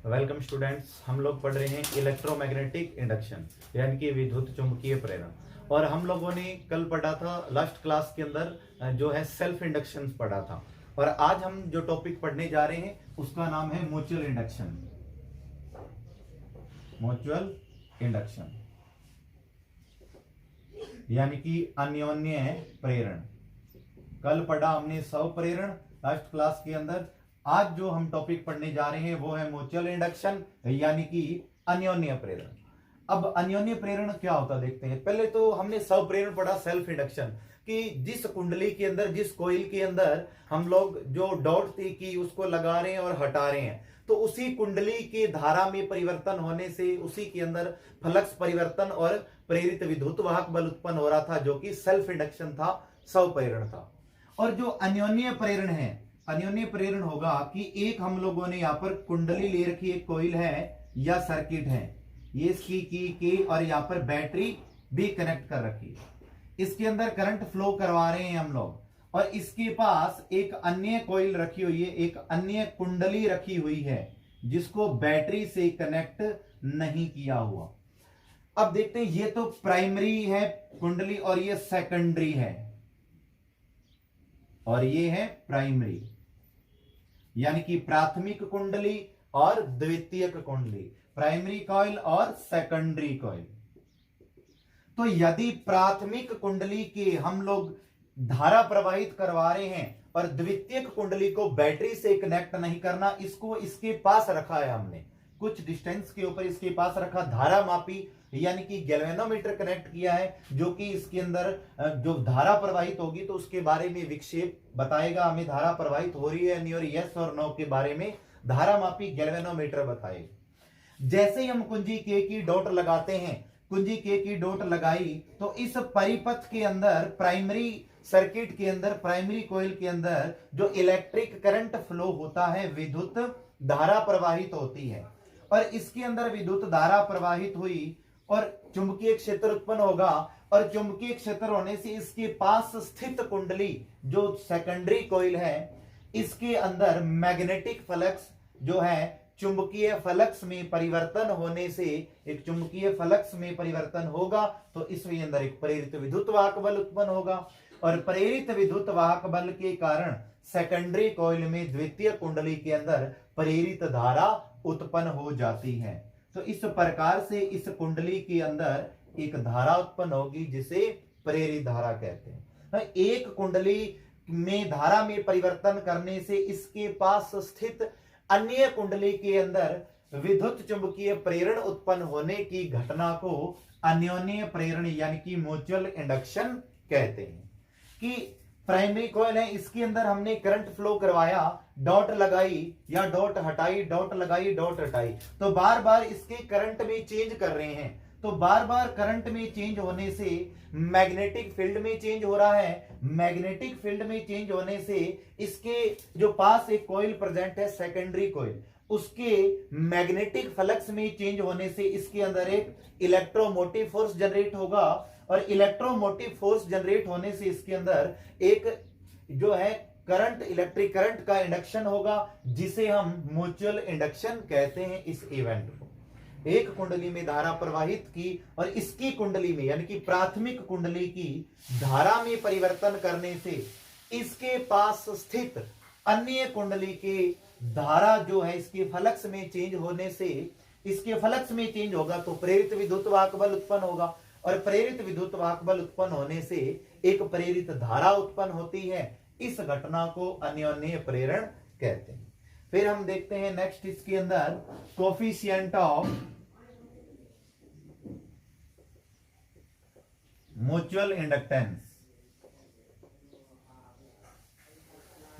Welcome students. हम लोग पढ़ रहे हैं इलेक्ट्रोमैग्नेटिक इंडक्शन यानी कि विद्युत चुंबकीय प्रेरण। और हम लोगों ने कल पढ़ा था लास्ट क्लास के अंदर जो है सेल्फ इंडक्शन पढ़ा था। और आज हम जो टॉपिक पढ़ने जा रहे हैं उसका नाम है म्यूचुअल इंडक्शन। म्यूचुअल इंडक्शन यानी कि अन्योन्य प्रेरण। कल पढ़ा हमने स्वप्रेरण लास्ट क्लास के अंदर। आज जो हम टॉपिक पढ़ने जा रहे हैं वो है म्यूचुअल इंडक्शन यानी कि अन्योन्य प्रेरण। अब अन्योन्य प्रेरण क्या होता है देखते हैं। पहले तो हमने स्वप्रेरण पढ़ा, सेल्फ इंडक्शन, कि जिस कुंडली के अंदर, जिस कोइल के अंदर हम लोग जो डॉट थी कि उसको लगा रहे हैं और हटा रहे हैं, तो उसी कुंडली की धारा में परिवर्तन होने से उसी के अंदर फ्लक्स परिवर्तन और प्रेरित विद्युत वाहक बल उत्पन्न हो रहा था, जो कि सेल्फ इंडक्शन था, स्वप्रेरण था। और जो अन्योन्य प्रेरण है, अन्योन्य प्रेरण होगा कि एक हम लोगों ने यहां पर कुंडली ले रखी, एक कोइल है या सर्किट है, ये इसकी की और यहां पर बैटरी भी कनेक्ट कर रखी है। इसके अंदर करंट फ्लो करवा रहे हैं हम लोग, और इसके पास एक अन्य कोइल रखी हुई है, एक अन्य कुंडली रखी हुई है जिसको बैटरी से कनेक्ट नहीं किया हुआ। अब देखते हैं, ये तो प्राइमरी है कुंडली और ये सेकेंडरी है, और ये है प्राइमरी यानी कि प्राथमिक कुंडली और द्वितीयक कुंडली, प्राइमरी कॉइल और सेकेंडरी कॉइल। तो यदि प्राथमिक कुंडली के हम लोग धारा प्रवाहित करवा रहे हैं और द्वितीयक कुंडली को बैटरी से कनेक्ट नहीं करना, इसको इसके पास रखा है हमने, कुछ डिस्टेंस के ऊपर इसके पास रखा, धारा मापी यानी कि गैल्वेनोमीटर कनेक्ट किया है, जो कि इसके अंदर जो धारा प्रवाहित होगी तो उसके बारे में विक्षेप बताएगा, हमें धारा प्रवाहित हो रही है नहीं हो रही, यस और नो के बारे में धारा मापी गैल्वेनोमीटर बताएगा। जैसे ही हम कुंजी के की डॉट लगाते हैं, कुंजी के की डॉट लगाई तो इस परिपथ के अंदर, प्राइमरी सर्किट के अंदर, प्राइमरी कॉइल के अंदर जो इलेक्ट्रिक करंट फ्लो होता है, विद्युत धारा प्रवाहित होती है। और इसके अंदर विद्युत धारा प्रवाहित हुई और चुंबकीय क्षेत्र उत्पन्न होगा, और चुंबकीय क्षेत्र होने से इसके पास स्थित कुंडली जो सेकेंडरी कॉइल है, इसके अंदर मैग्नेटिक फ्लक्स जो है, चुंबकीय फ्लक्स में परिवर्तन होने से, एक चुंबकीय फ्लक्स में परिवर्तन होगा तो इसके अंदर एक प्रेरित विद्युत वाहक बल उत्पन्न होगा, और प्रेरित विद्युत वाहक बल के कारण सेकेंडरी कॉइल में, द्वितीय कुंडली के अंदर प्रेरित धारा उत्पन्न हो जाती है। तो इस प्रकार से इस कुंडली के अंदर एक धारा उत्पन्न होगी जिसे प्रेरित धारा कहते हैं। एक कुंडली में धारा में परिवर्तन करने से इसके पास स्थित अन्य कुंडली के अंदर विद्युत चुंबकीय प्रेरण उत्पन्न होने की घटना को अन्योन्य प्रेरण यानी कि म्यूचुअल इंडक्शन कहते हैं। कि प्राइमरी कॉइल है, इसके अंदर हमने करंट फ्लो करवाया, डॉट लगाई या डॉट हटाई, डॉट लगाई डॉट हटाई, तो बार बार इसके करंट में चेंज कर रहे हैं। तो बार बार करंट में चेंज होने से मैग्नेटिक फील्ड में चेंज हो रहा है, मैग्नेटिक फील्ड में चेंज होने से इसके जो पास एक कॉइल प्रेजेंट है, सेकेंडरी कॉइल, उसके मैग्नेटिक फ्लक्स में चेंज होने से इसके अंदर एक इलेक्ट्रोमोटिव फोर्स जनरेट होगा, और इलेक्ट्रोमोटिव फोर्स जनरेट होने से इसके अंदर एक जो है करंट, इलेक्ट्रिक करंट का इंडक्शन होगा, जिसे हम म्यूचुअल इंडक्शन कहते हैं। इस इवेंट को एक कुंडली में धारा प्रवाहित की और इसकी कुंडली में यानी कि प्राथमिक कुंडली की धारा में परिवर्तन करने से इसके पास स्थित अन्य कुंडली के धारा जो है इसके फ्लक्स में चेंज होने से, इसके फ्लक्स में चेंज होगा तो प्रेरित विद्युत वाहक बल उत्पन्न होगा, और प्रेरित विद्युत वाहक बल उत्पन्न होने से एक प्रेरित धारा उत्पन्न होती है। इस घटना को अन्योन्य प्रेरण कहते हैं। फिर हम देखते हैं नेक्स्ट, इसके अंदर coefficient of mutual inductance,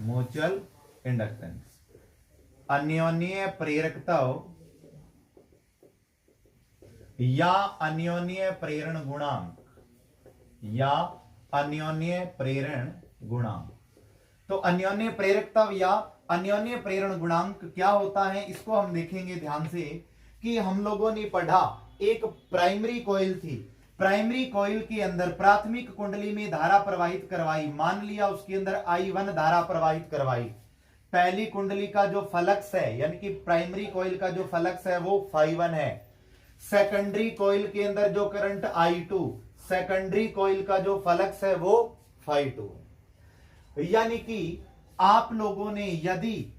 mutual inductance, अन्योन्य प्रेरकता या अन्योन्य प्रेरण गुणांक, या अन्योन्य प्रेरण गुणांक। तो अन्योन्य प्रेरकता या अन्योन्य प्रेरण गुणांक क्या होता है, इसको हम देखेंगे ध्यान से। कि हम लोगों ने पढ़ा, एक प्राइमरी कॉइल थी, प्राइमरी कॉइल के अंदर प्राथमिक कुंडली में धारा प्रवाहित करवाई, मान लिया उसके अंदर I1 धारा प्रवाहित करवाई, पहली कुंडली का जो फ्लक्स है यानी कि प्राइमरी कॉइल का जो फ्लक्स है वो φ1 है। सेकेंडरी कॉइल के अंदर जो करंट I2, सेकेंडरी कॉइल का जो फ्लक्स है वो φ2 है। यानी कि आप लोगों ने यदि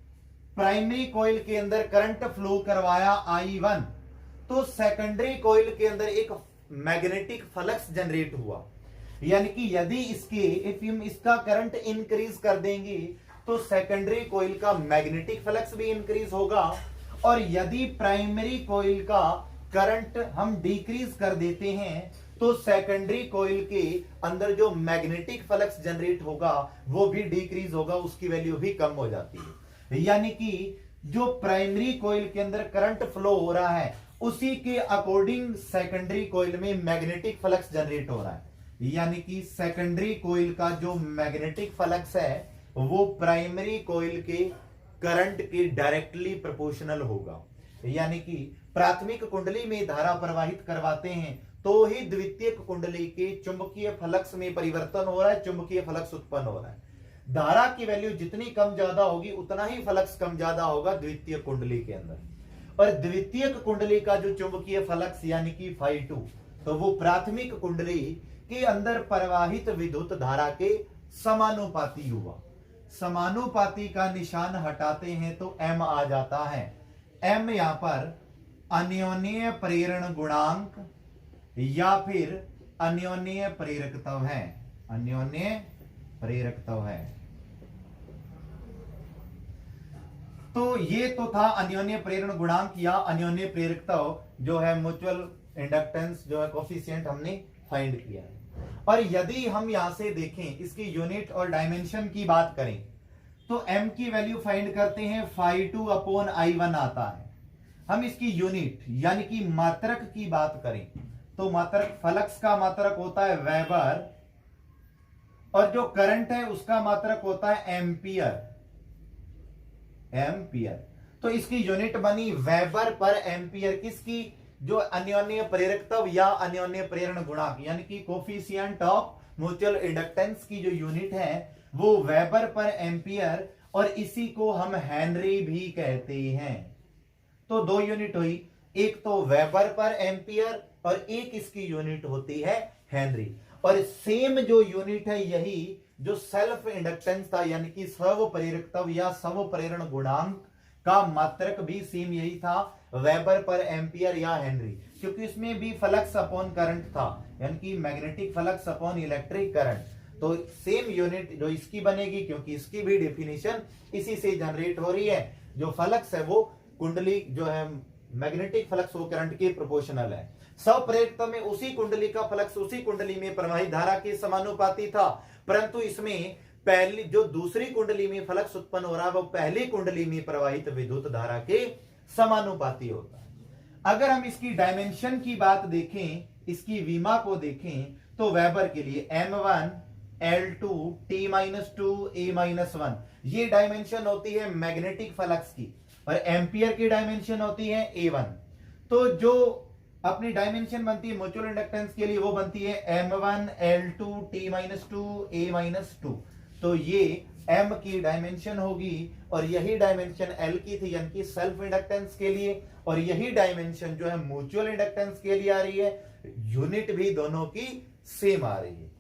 प्राइमरी कॉइल के अंदर करंट फ्लो करवाया I1 तो सेकेंडरी कॉइल के अंदर एक मैग्नेटिक फ्लक्स जनरेट हुआ। यानी कि यदि इफ हम इसका करंट इंक्रीज कर देंगे तो सेकेंडरी कॉइल का मैग्नेटिक फ्लक्स भी इंक्रीज होगा, और यदि प्राइमरी कॉइल का करंट हम डिक्रीज कर देते हैं तो सेकेंडरी कॉइल के अंदर जो मैग्नेटिक फ्लक्स जनरेट होगा वो भी डिक्रीज होगा, उसकी वैल्यू भी कम हो जाती है। यानी कि जो प्राइमरी कॉइल के अंदर करंट फ्लो हो रहा है उसी के अकॉर्डिंग सेकेंडरी कॉइल में मैग्नेटिक फ्लक्स जनरेट हो रहा है। यानी कि सेकेंडरी कॉइल का जो मैग्नेटिक फ्लक्स है वो प्राइमरी कॉइल के करंट के डायरेक्टली प्रोपोर्शनल होगा। यानी कि प्राथमिक कुंडली में धारा प्रवाहित करवाते हैं तो ही द्वितीयक कुंडली के चुंबकीय फ्लक्स में परिवर्तन हो रहा है, चुंबकीय फ्लक्स उत्पन्न हो रहा है। धारा की वैल्यू जितनी कम ज्यादा होगी उतना ही फ्लक्स कम ज्यादा होगा द्वितीय कुंडली के अंदर। और द्वितीयक कुंडली का जो चुंबकीय फ्लक्स यानी कि φ2 तो वो प्राथमिक कुंडली के अंदर प्रवाहित विद्युत धारा के समानुपाती हुआ। समानुपाती का निशान हटाते हैं तो m आ जाता है। m यहां पर अन्योन्य प्रेरण गुणांक या फिर अन्योन्य प्रेरकत्व है, अन्योन्य प्रेरकत्व है। तो ये तो था अन्योन्य प्रेरण गुणांक या अन्योन्य प्रेरकत्व, जो है म्यूचुअल इंडक्टेंस जो है कोफिशिएंट हमने फाइंड किया है। और यदि हम यहां से देखें इसकी यूनिट और डायमेंशन की बात करें तो m की वैल्यू फाइंड करते हैं φ2 अपॉन I1 आता है। हम इसकी यूनिट यानी कि मात्रक की बात करें तो मात्रक फ्लक्स का मात्रक होता है वेबर और जो करंट है उसका मात्रक होता है एम्पियर। तो इसकी यूनिट बनी वेबर पर एम्पियर, किसकी? जो अन्योन्य प्रेरकत्व या अन्योन्य प्रेरण गुणांक यानी कि कोफिशिएंट ऑफ म्यूचुअल इंडक्टेंस की जो यूनिट है वो वेबर पर एम्पियर, और इसी को हम हेनरी भी कहते हैं। तो दो यूनिट हुई, एक तो वेबर पर एम्पियर और एक इसकी यूनिट होती है हेनरी। और सेम जो यूनिट है यही जो सेल्फ इंडक्टेंस था यानी कि स्व प्रेरकत्व या स्व प्रेरण गुणांक का मात्रक भी सेम यही था, वेबर पर एम्पियर या हेनरी, क्योंकि इसमें भी फ्लक्स अपॉन करंट था यानी कि magnetic flux upon electric current. तो सेम यूनिट जो इसकी बनेगी, क्योंकि इसकी भी डेफिनेशन इसी से जनरेट हो रही है। जो फ्लक्स है वो कुंडली जो है मैग्नेटिक फ्लक्स वो करंट के प्रोपोर्शनल है। स्वप्रेरकत्व में उसी कुंडली का फ्लक्स उसी कुंडली में प्रवाहित धारा के समानुपाती था, परंतु इसमें पहली जो दूसरी कुंडली में फ्लक्स उत्पन्न हो रहा है वो पहली कुंडली में प्रवाहित विद्युत धारा के समानुपाती होता है। अगर हम इसकी डायमेंशन की बात देखें, इसकी विमा को देखें तो वेबर के लिए m1 L2 T-2 A-1 ये डायमेंशन होती है मैग्नेटिक फ्लक्स की, और एम्पियर की डायमेंशन होती है A1। तो जो अपनी डायमेंशन बनती है म्यूचुअल इंडक्टेंस के लिए वो बनती है m1 L2 T-2 A-2। तो ये m की डायमेंशन होगी और यही डायमेंशन L की थी यानी कि सेल्फ इंडक्टेंस के लिए, और यही डायमेंशन जो है म्यूचुअल इंडक्टेंस के लिए आ रही है। यूनिट भी दोनों की सेम आ रही है।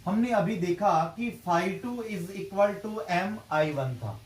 हमने अभी देखा कि φ2 is equal to m I1 था।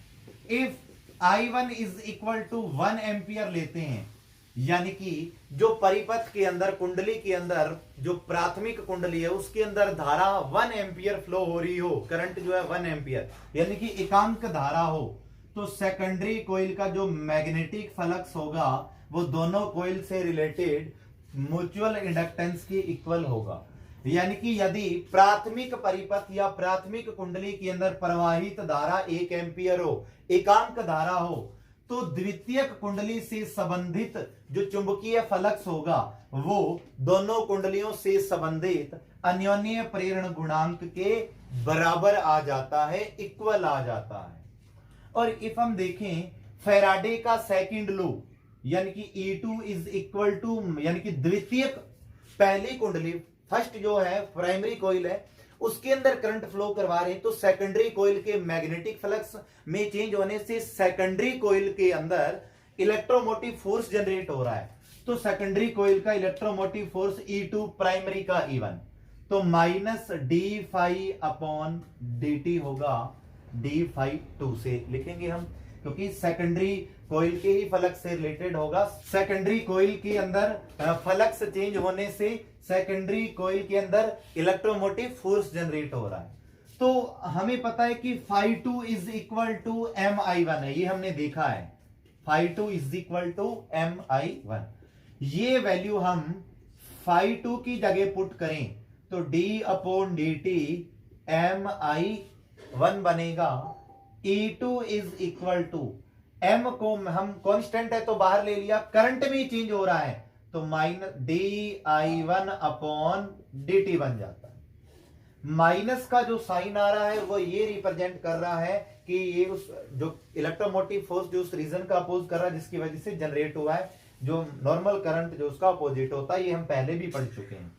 If I1 is equal to 1 ampere लेते हैं, यानी कि जो परिपथ के अंदर कुंडली के अंदर जो प्राथमिक कुंडली है उसके अंदर धारा 1 एम्पियर फ्लो हो रही हो, करंट जो है 1 एम्पियर यानी कि एकांक धारा हो, तो सेकेंडरी कॉइल का जो मैग्नेटिक फ्लक्स होगा वो दोनों कॉइल से रिलेटेड म्यूचुअल इंडक्टेंस के इक्वल होगा। यानी कि यदि प्राथमिक परिपथ या प्राथमिक कुंडली के अंदर प्रवाहित धारा 1 एम्पियर हो, एकांक धारा हो, तो द्वितीयक कुंडली से संबंधित जो चुंबकीय फ्लक्स होगा वो दोनों कुंडलियों से संबंधित अन्योन्य प्रेरण गुणांक के बराबर आ जाता है, इक्वल आ जाता है। और इफ हम देखें फैराडे का सेकंड लॉ यानी कि E2 इज इक्वल टू यानी कि द्वितीयक पहली कुंडली फर्स्ट जो है प्राइमरी कॉइल है उसके अंदर करंट फ्लो करवा रहे हैं, तो सेकेंडरी कॉइल के मैग्नेटिक फ्लक्स में चेंज होने से सेकेंडरी कॉइल के अंदर इलेक्ट्रोमोटिव फोर्स जनरेट हो रहा है। तो सेकेंडरी कॉइल का इलेक्ट्रोमोटिव फोर्स E2, प्राइमरी का E1, तो minus d phi upon d t होगा डी फाई 2 से लिखेंगे हम, क्योंकि सेकेंडरी कॉइल के ही फ्लक्स से रिलेटेड होगा। सेकेंडरी कॉइल के अंदर फ्लक्स चेंज होने से सेकेंडरी कॉइल के अंदर इलेक्ट्रोमोटिव फोर्स जनरेट हो रहा है। तो हमें पता है कि phi 2 is equal to m I one है, ये हमने देखा है, phi 2 is equal to m I one. ये वैल्यू हम फाई 2 की जगह पुट करें तो d upon d t m I one बनेगा। E2 is equal to M को हम कांस्टेंट है तो बाहर ले लिया, करंट में चेंज हो रहा है तो minus D I one upon d T बन जाता है। माइनस का जो साइन आ रहा है वो ये रिप्रेजेंट कर रहा है कि ये उस जो इलेक्ट्रोमोटिव फोर्स जो उस रीजन का अपोज कर रहा है जिसकी वजह से जनरेट हुआ है, जो नॉर्मल करंट जो उसका अपोजिट होता है, ये हम पहले भी पढ़ चुके हैं।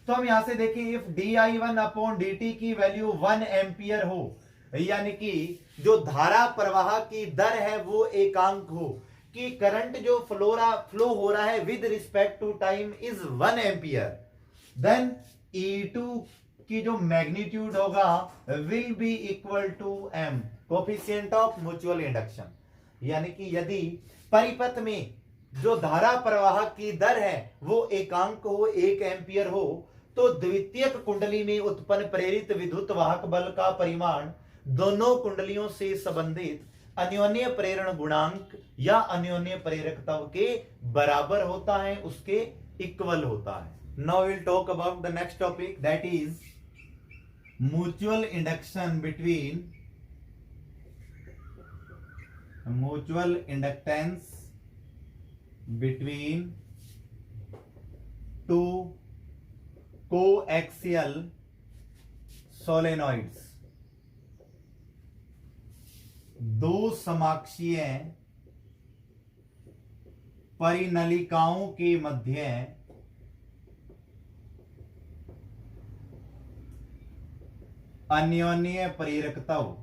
तो हम यहां से देखें, if D I one upon d T की वैल्यू 1 एम्पियर हो, यानी कि जो धारा प्रवाह की दर है वो एकांक हो, कि करंट जो फ्लो हो रहा है with respect to time is 1 ampere, then E2 की जो मैग्नीट्यूड होगा will be equal to m, coefficient of mutual induction. यानी कि यदि परिपथ में जो धारा प्रवाह की दर है वो एकांक हो, 1 एम्पियर हो, तो द्वितीयक कुंडली में उत्पन्न प्रेरित विद्युत वाहक बल का परिमाण दोनों कुंडलियों से संबंधित अन्योन्य प्रेरण गुणांक या अन्योन्य प्रेरकत्व के बराबर होता है, उसके इक्वल होता है। Now will talk about the next topic, that is mutual induction between mutual inductance between two coaxial solenoids. दो समाक्षीय परिनलिकाओं के मध्य अन्योन्य प्रेरकत्व।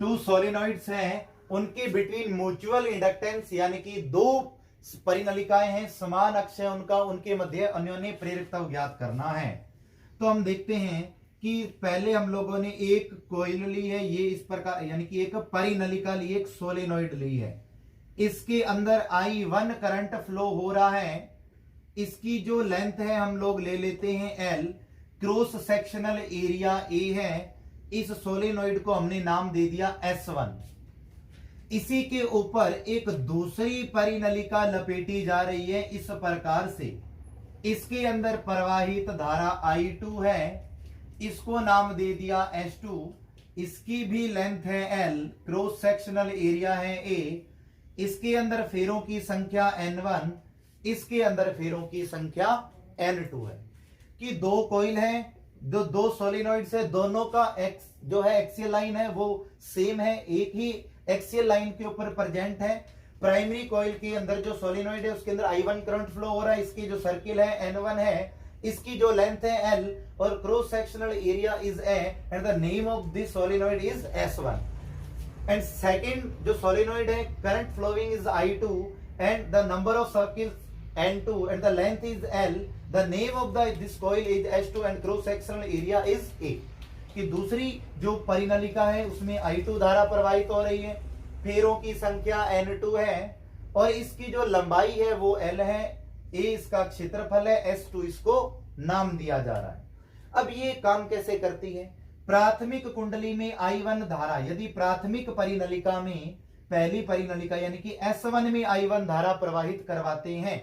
टू सोलेनॉइड्स हैं, उनके बिटवीन म्यूचुअल इंडक्टेंस, यानी कि दो परिनलिकाएं हैं, समान अक्ष है उनका, उनके मध्य अन्योन्य प्रेरकत्व ज्ञात करना है। तो हम देखते हैं कि पहले हम लोगों ने एक कॉइल ली है, ये इस प्रकार, यानी कि एक परिनलिका ली, एक सोलेनॉइड ली है, इसके अंदर I1 करंट फ्लो हो रहा है, इसकी जो लेंथ है हम लोग ले लेते हैं L, cross sectional area A है, इस सोलेनॉइड को हमने नाम दे दिया S1। इसी के ऊपर एक दूसरी परिनलिका लपेटी जा रही है इस प्रकार से, इसके अंदर प्रवाहित धारा I2 है, इसको नाम दे दिया S2, इसकी भी लेंथ है L, क्रॉस सेक्शनल एरिया है A, इसके अंदर फेरों की संख्या N1, इसके अंदर फेरों की संख्या N2 है। कि दो कॉइल है, दो सोलेनॉइड्स है, दोनों का एक्स जो है एक्सियल लाइन है वो सेम है, एक ही एक्सियल लाइन के ऊपर प्रेजेंट है। प्राइमरी कॉइल के अंदर जो सोलेनॉइड है उसके अंदर I1 करंट फ्लो हो रहा है, इसकी जो सर्किल है N1 है, इसकी जो लेंथ है L और cross sectional area is A and the name of this solenoid is S1। And second जो सोलेनॉइड है, current following is I2 and the number of circles N2 and the length is L, the name of this coil is S2 and cross sectional area is A। कि दूसरी जो परिनलिका है उसमें I2 धारा प्रवाहित हो रही है, फेरों की संख्या N2 है और इसकी जो लंबाई है वो L है, A इसका क्षेत्रफल है, S2 इसको नाम दिया जा रहा है। अब ये काम कैसे करती है? प्राथमिक कुंडली में I1 धारा, यदि प्राथमिक परिनलिका में पहली परिनलिका यानी कि S1 में I1 धारा प्रवाहित करवाते हैं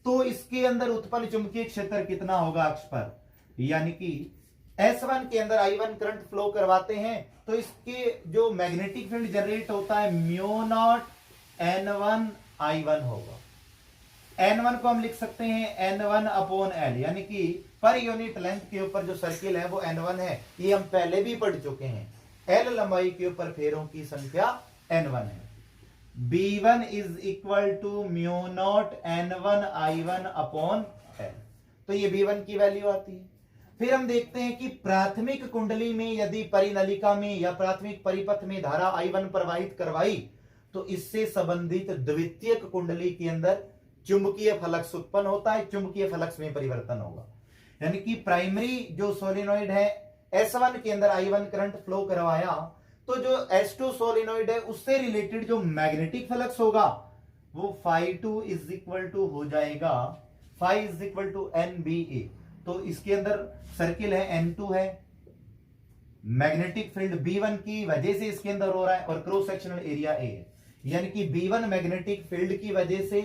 तो इसके अंदर उत्पन्न चुंबकीय क्षेत्र कितना होगा अक्ष पर, यानी कि S1 के अंदर I1 करंट फ्लो करवाते हैं तो इसके जो मैग्नेटिक फील्ड जनरेट होता है म्यू नॉट N1 I1 होगा। N1 को हम लिख सकते हैं N1 अपॉन L, यानी कि पर यूनिट लेंथ के ऊपर जो सर्किल है वो N1 है, ये हम पहले भी पढ़ चुके हैं। L लंबाई के ऊपर फेरों की संख्या N1 है। B1 is equal to mu naught N1 I1 upon L। तो ये B1 की वैल्यू आती है। फिर हम देखते हैं कि प्राथमिक कुंडली में यदि परिनलिका में या प्राथमिक परिपथ में धारा I1 प्रवाहित करवाई तो इससे संबंधित द्वितीयक कुंडली के अंदर चुंबकीय फ्लक्स उत्पन्न होता है, चुंबकीय फ्लक्स में परिवर्तन होगा। यानी कि प्राइमरी जो सोलेनोइड है S1 के अंदर I1 करंट फ्लो करवाया तो जो S2 सोलेनोइड है उससे रिलेटेड जो मैग्नेटिक फ्लक्स होगा वो phi2 इज इक्वल टू हो जाएगा phi is equal to NBA। तो इसके अंदर सर्किल है N2 है, मैग्नेटिक फील्ड B1 की वजह से इसके अंदर हो रहा है और क्रॉस सेक्शनल एरिया A है। यानी कि B1 मैग्नेटिक फील्ड की वजह से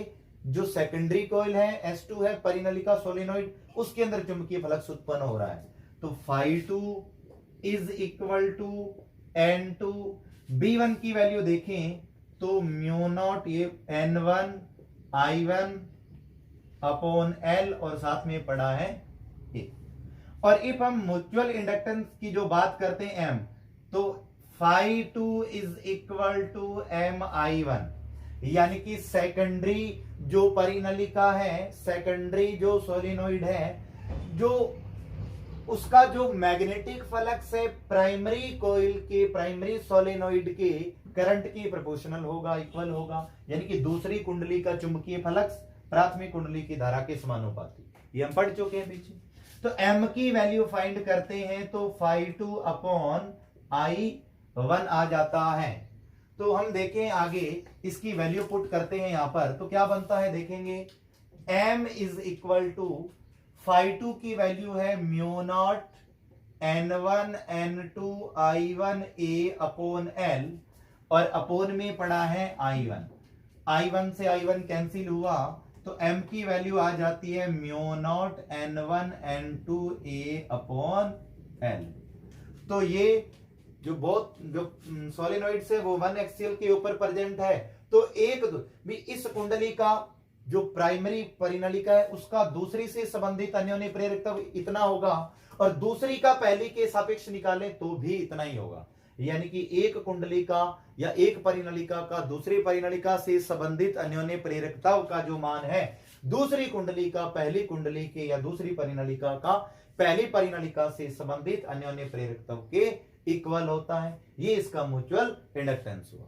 जो सेकेंडरी कॉइल है S2 है परिनलिका सोलेनोइड उसके अंदर चुंबकीय फ्लक्स उत्पन्न हो रहा है। तो phi2 is equal to N2। B1 की वैल्यू देखें तो म्यू नॉट ये N1 I1 अपॉन L और साथ में पड़ा है A। और इफ हम म्यूचुअल इंडक्टेंस की जो बात करते हैं M तो phi2 is equal to MI1। यानी कि सेकेंडरी जो परिनलिका है, सेकेंडरी जो सोलेनोइड है, जो उसका जो मैग्नेटिक फ्लक्स है प्राइमरी कॉइल के, प्राइमरी सोलेनोइड के करंट की प्रोपोर्शनल होगा, इक्वल होगा। यानी कि दूसरी कुंडली का चुंबकीय फ्लक्स प्राथमिक कुंडली की धारा के समानुपाती, ये हम पढ़ चुके हैं पीछे। तो M की वैल्यू फाइंड करते हैं तो phi2 अपॉन I1 आ जाता है। तो हम देखें आगे इसकी वैल्यू पुट करते हैं यहां पर तो क्या बनता है देखेंगे। M is equal to phi2 की वैल्यू है mu naught N1 N2 I1 A upon L और अपोन में पड़ा है I1। I1 से I1 कैंसिल हुआ तो M की वैल्यू आ जाती है mu naught N1 N2 A upon L। तो ये जो बहुत जो सोलेनोइड से वो 1 एक्सियल के ऊपर प्रेजेंट है तो एक भी इस कुंडली का जो प्राइमरी परिनलिका है उसका दूसरी से संबंधित अन्योन्य प्रेरकत्व इतना होगा और दूसरी का पहली के सापेक्ष निकालें तो भी इतना ही होगा। यानी कि एक कुंडली का या एक परिनलिका का दूसरी परिनलिका से संबंधित अन्योन्य प्रेरकत्व का जो मान है दूसरी कुंडली का पहली कुंडली के या दूसरी परिनलिका का पहली परिनलिका से संबंधित अन्योन्य प्रेरकत्व के इक्वल होता है। ये इसका म्यूचुअल इंडक्टेंस हुआ।